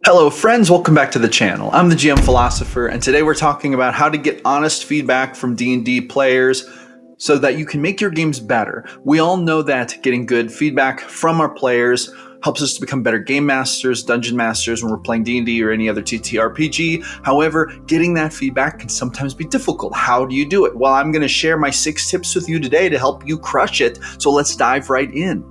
Hello friends, welcome back to the channel. I'm the GM Philosopher, and today we're talking about how to get honest feedback from D&D players so that you can make your games better. We all know that getting good feedback from our players helps us to become better game masters, dungeon masters when we're playing D&D or any other TTRPG. However, getting that feedback can sometimes be difficult. How do you do it? Well, I'm going to share my 6 tips with you today to help you crush it. So let's dive right in.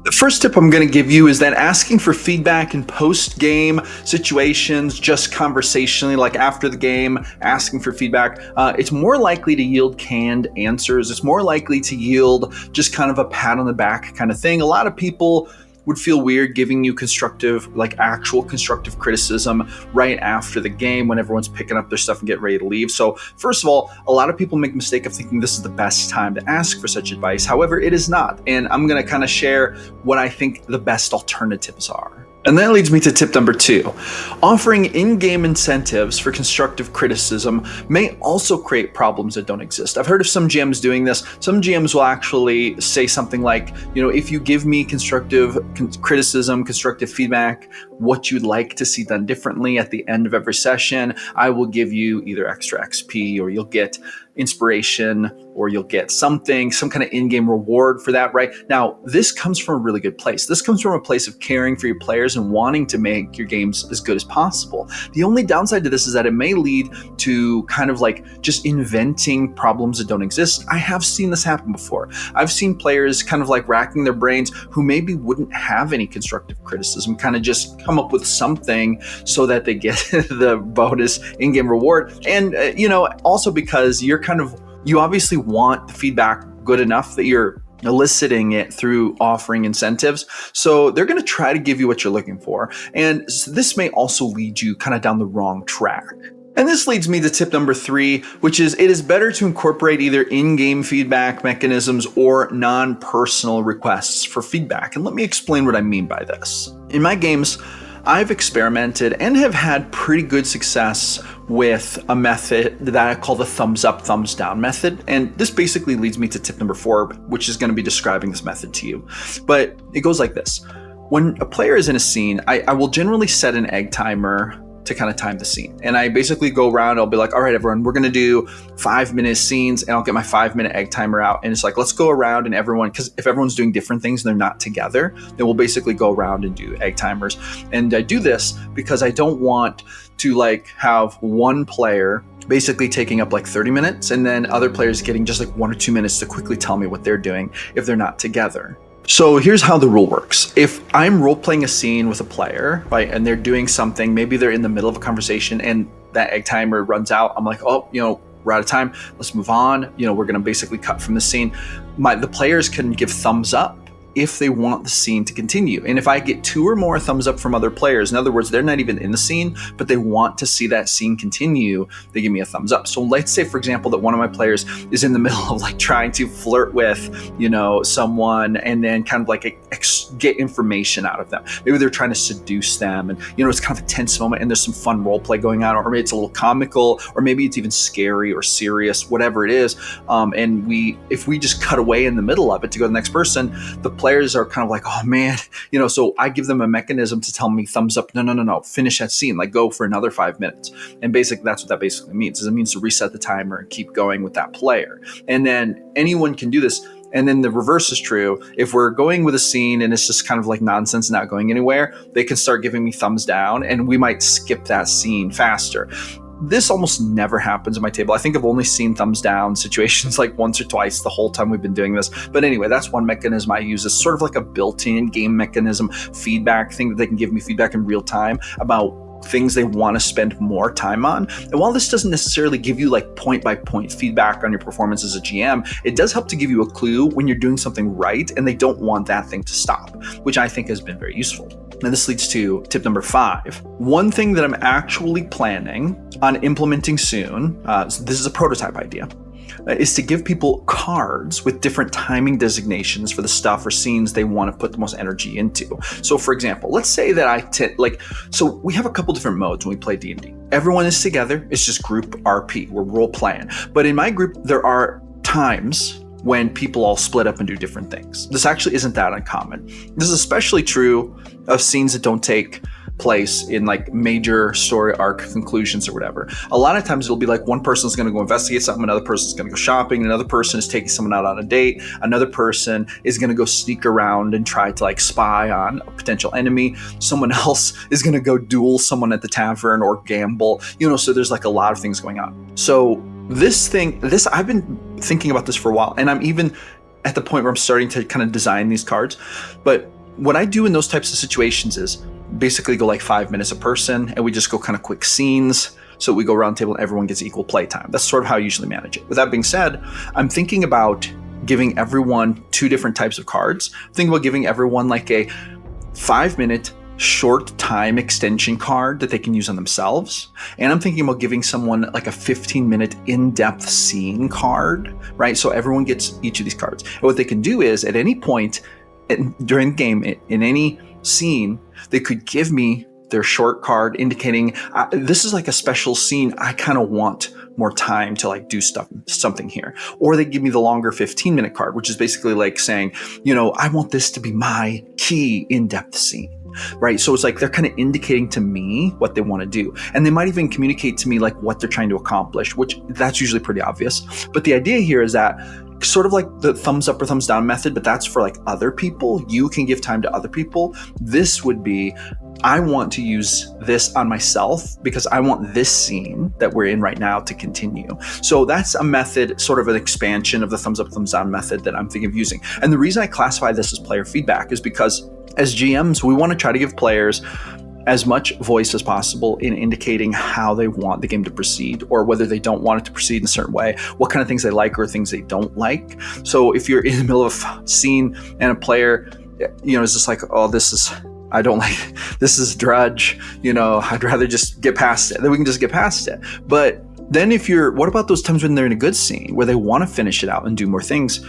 The first tip I'm going to give you is that asking for feedback in post-game situations, just conversationally, like after the game, asking for feedback, it's more likely to yield canned answers. It's more likely to yield just kind of a pat on the back kind of thing. A lot of people would feel weird giving you constructive, like actual constructive criticism right after the game when everyone's picking up their stuff and getting ready to leave. So first of all, a lot of people make the mistake of thinking this is the best time to ask for such advice. However, it is not. And I'm going to kind of share what I think the best alternatives are. And that leads me to tip number 2. Offering in-game incentives for constructive criticism may also create problems that don't exist. I've heard of some GMs doing this. Some GMs will actually say something like, if you give me constructive criticism, constructive feedback, what you'd like to see done differently at the end of every session, I will give you either extra XP or you'll get inspiration or you'll get some kind of in-game reward for that, right? Now, this comes from a really good place. This comes from a place of caring for your players and wanting to make your games as good as possible. The only downside to this is that it may lead to kind of like just inventing problems that don't exist. I have seen this happen before. I've seen players kind of like racking their brains who maybe wouldn't have any constructive criticism, kind of just come up with something so that they get the bonus in-game reward. And, also because you obviously want the feedback good enough that you're eliciting it through offering incentives. So they're going to try to give you what you're looking for. And this may also lead you kind of down the wrong track. And this leads me to tip number 3, which is it is better to incorporate either in-game feedback mechanisms or non-personal requests for feedback. And let me explain what I mean by this. In my games, I've experimented and have had pretty good success with a method that I call the thumbs up, thumbs down method. And this basically leads me to tip number 4, which is going to be describing this method to you. But it goes like this. When a player is in a scene, I will generally set an egg timer to kind of time the scene. And I basically go around, I'll be like, all right, everyone, we're going to do 5-minute scenes, and I'll get my 5-minute egg timer out. And it's like, let's go around and everyone, because if everyone's doing different things and they're not together, then we'll basically go around and do egg timers. And I do this because I don't want to have one player basically taking up 30 minutes and then other players getting just 1 or 2 minutes to quickly tell me what they're doing if they're not together. So here's how the rule works. If I'm role-playing a scene with a player, right, and they're doing something, maybe they're in the middle of a conversation and that egg timer runs out, I'm like, oh, we're out of time, let's move on. We're going to basically cut from the scene. The players can give thumbs up if they want the scene to continue. And if I get 2 or more thumbs up from other players, in other words, they're not even in the scene, but they want to see that scene continue, they give me a thumbs up. So let's say, for example, that one of my players is in the middle of trying to flirt with, someone and then kind of get information out of them. Maybe they're trying to seduce them and, it's kind of a tense moment and there's some fun role play going on, or maybe it's a little comical, or maybe it's even scary or serious, whatever it is. And if we just cut away in the middle of it to go to the next person, the players are kind of like, oh man, so I give them a mechanism to tell me thumbs up, no, finish that scene, go for another 5 minutes. And basically that's what that basically means, is it means to reset the timer and keep going with that player. And then anyone can do this. And then the reverse is true. If we're going with a scene and it's just kind of nonsense, not going anywhere, they can start giving me thumbs down and we might skip that scene faster. This almost never happens at my table. I think I've only seen thumbs down situations once or twice the whole time we've been doing this. But anyway, that's one mechanism I use. It's sort of like a built-in game mechanism, feedback thing that they can give me feedback in real time about things they want to spend more time on. And while this doesn't necessarily give you point-by-point feedback on your performance as a GM, it does help to give you a clue when you're doing something right and they don't want that thing to stop, which I think has been very useful. And this leads to tip number 5. One thing that I'm actually planning on implementing soon, this is a prototype idea, is to give people cards with different timing designations for the stuff or scenes they want to put the most energy into. So for example, let's say that so we have a couple different modes when we play D&D. Everyone is together, it's just group RP, we're role playing. But in my group, there are times when people all split up and do different things. This actually isn't that uncommon. This is especially true of scenes that don't take place in like major story arc conclusions or whatever. A lot of times it'll be like one person's going to go investigate something, another person's going to go shopping, another person is taking someone out on a date, another person is going to go sneak around and try to like spy on a potential enemy, someone else is going to go duel someone at the tavern or gamble, so there's like a lot of things going on. So this I've been thinking about this for a while, and I'm even at the point where I'm starting to kind of design these cards. But what I do in those types of situations is basically go like 5 minutes a person, and we just go kind of quick scenes. So we go around the table and everyone gets equal play time. That's sort of how I usually manage it. With that being said, I'm thinking about giving everyone 2 different types of cards. I'm thinking about giving everyone like a 5-minute short time extension card that they can use on themselves. And I'm thinking about giving someone like a 15-minute in-depth scene card, right? So everyone gets each of these cards. And what they can do is at any point during the game, in any scene, they could give me their short card indicating this is like a special scene. I kind of want more time to like do something here. Or they give me the longer 15-minute card, which is basically like saying, I want this to be my key in-depth scene. Right. So it's like they're kind of indicating to me what they want to do. And they might even communicate to me like what they're trying to accomplish, which that's usually pretty obvious. But the idea here is that sort of like the thumbs up or thumbs down method, but that's for like other people. You can give time to other people. This would be, I want to use this on myself because I want this scene that we're in right now to continue. So that's a method, sort of an expansion of the thumbs up, thumbs down method that I'm thinking of using. And the reason I classify this as player feedback is because as GMs, we want to try to give players as much voice as possible in indicating how they want the game to proceed, or whether they don't want it to proceed in a certain way, what kind of things they like or things they don't like. So if you're in the middle of a scene and a player, is just like, oh, I don't like, this is drudge, I'd rather just get past it. Then we can just get past it. But then what about those times when they're in a good scene where they want to finish it out and do more things?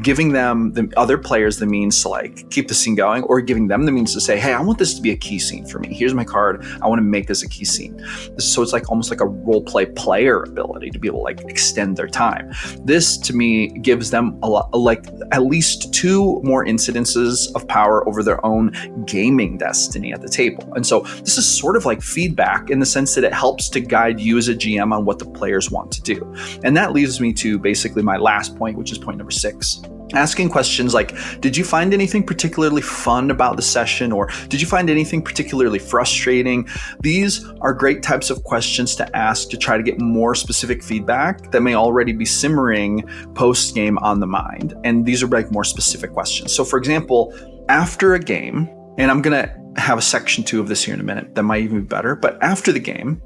Giving them, the other players, the means to like keep the scene going, or giving them the means to say, hey, I want this to be a key scene for me. Here's my card. I want to make this a key scene. So it's like almost like a role play player ability to be able to like extend their time. This to me gives them a lot, like at least 2 more incidences of power over their own gaming destiny at the table. And so this is sort of like feedback in the sense that it helps to guide you as a GM on what the players want to do. And that leads me to basically my last point, which is point number 6. Asking questions like, did you find anything particularly fun about the session? Or did you find anything particularly frustrating? These are great types of questions to ask to try to get more specific feedback that may already be simmering post-game on the mind. And these are like more specific questions. So for example, after a game, and I'm going to have a section 2 of this here in a minute, that might even be better. But after the game,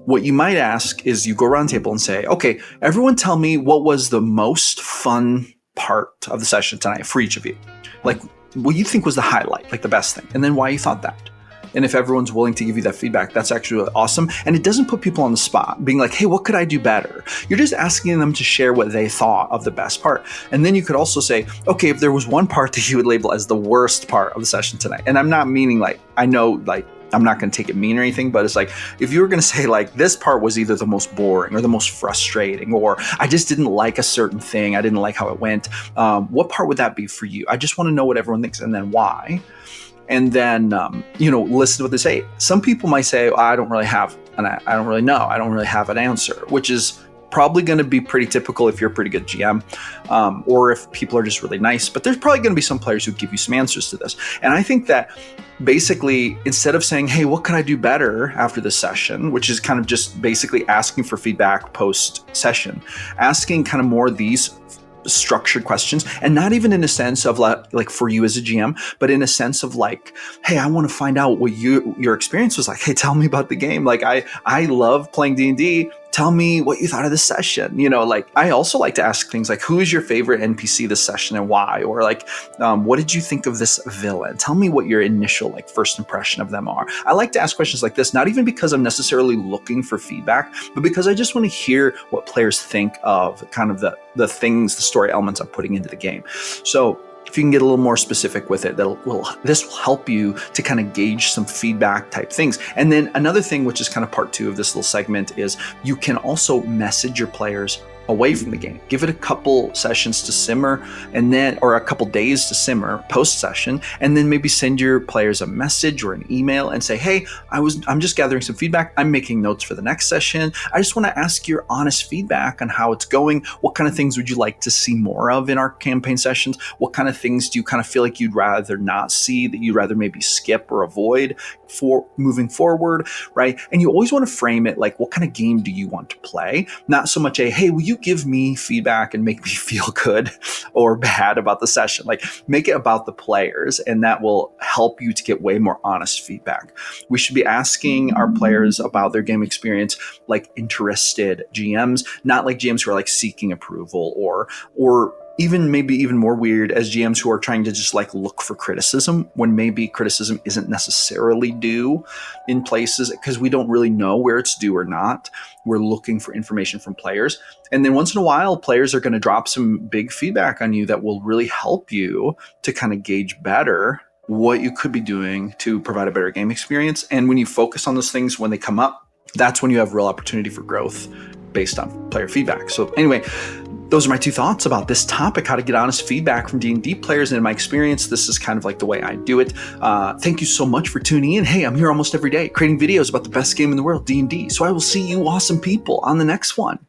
what you might ask is you go around the table and say, okay, everyone tell me what was the most fun part of the session tonight for each of you. Like what you think was the highlight, like the best thing, and then why you thought that. And if everyone's willing to give you that feedback, that's actually really awesome. And it doesn't put people on the spot being like, hey, what could I do better? You're just asking them to share what they thought of the best part. And then you could also say, okay, if there was one part that you would label as the worst part of the session tonight, and I'm not meaning like, I know like, I'm not going to take it mean or anything, but it's like, if you were going to say like, this part was either the most boring or the most frustrating, or I just didn't like a certain thing, I didn't like how it went, what part would that be for you? I just want to know what everyone thinks and then why. And then, listen to what they say. Some people might say, I don't really know. I don't really have an answer, which is probably going to be pretty typical if you're a pretty good GM, or if people are just really nice. But there's probably going to be some players who give you some answers to this. And I think that basically, instead of saying, hey, what can I do better after this session, which is kind of just basically asking for feedback post-session, asking kind of more of these structured questions, and not even in a sense of like for you as a GM, but in a sense of like, hey, I want to find out what your experience was like. Hey, tell me about the game. Like I love playing D&D. Tell me what you thought of the session. Like I also like to ask things like, who is your favorite NPC this session and why? Or like, what did you think of this villain? Tell me what your initial like first impression of them are. I like to ask questions like this, not even because I'm necessarily looking for feedback, but because I just want to hear what players think of kind of the things, the story elements I'm putting into the game. So if you can get a little more specific with it, this will help you to kind of gauge some feedback type things. And then another thing, which is kind of part 2 of this little segment, is you can also message your players away from the game. Give it a couple sessions to simmer, and then, or a couple days to simmer post session, and then maybe send your players a message or an email and say, hey, I'm just gathering some feedback. I'm making notes for the next session. I just want to ask your honest feedback on how it's going. What kind of things would you like to see more of in our campaign sessions? What kind of things do you kind of feel like you'd rather not see, that you'd rather maybe skip or avoid for moving forward, right? And you always want to frame it like, what kind of game do you want to play? Not so much a, hey, will you give me feedback and make me feel good or bad about the session? Like, make it about the players, and that will help you to get way more honest feedback. We should be asking our players about their game experience like interested GMs, not like GMs who are like seeking approval, or even maybe even more weird as GMs who are trying to just like look for criticism when maybe criticism isn't necessarily due in places, because we don't really know where it's due or not. We're looking for information from players. And then once in a while, players are going to drop some big feedback on you that will really help you to kind of gauge better what you could be doing to provide a better game experience. And when you focus on those things, when they come up, that's when you have real opportunity for growth based on player feedback. So anyway, those are my two thoughts about this topic, how to get honest feedback from D&D players. And in my experience, this is kind of like the way I do it. Thank you so much for tuning in. Hey, I'm here almost every day creating videos about the best game in the world, D&D. So I will see you awesome people on the next one.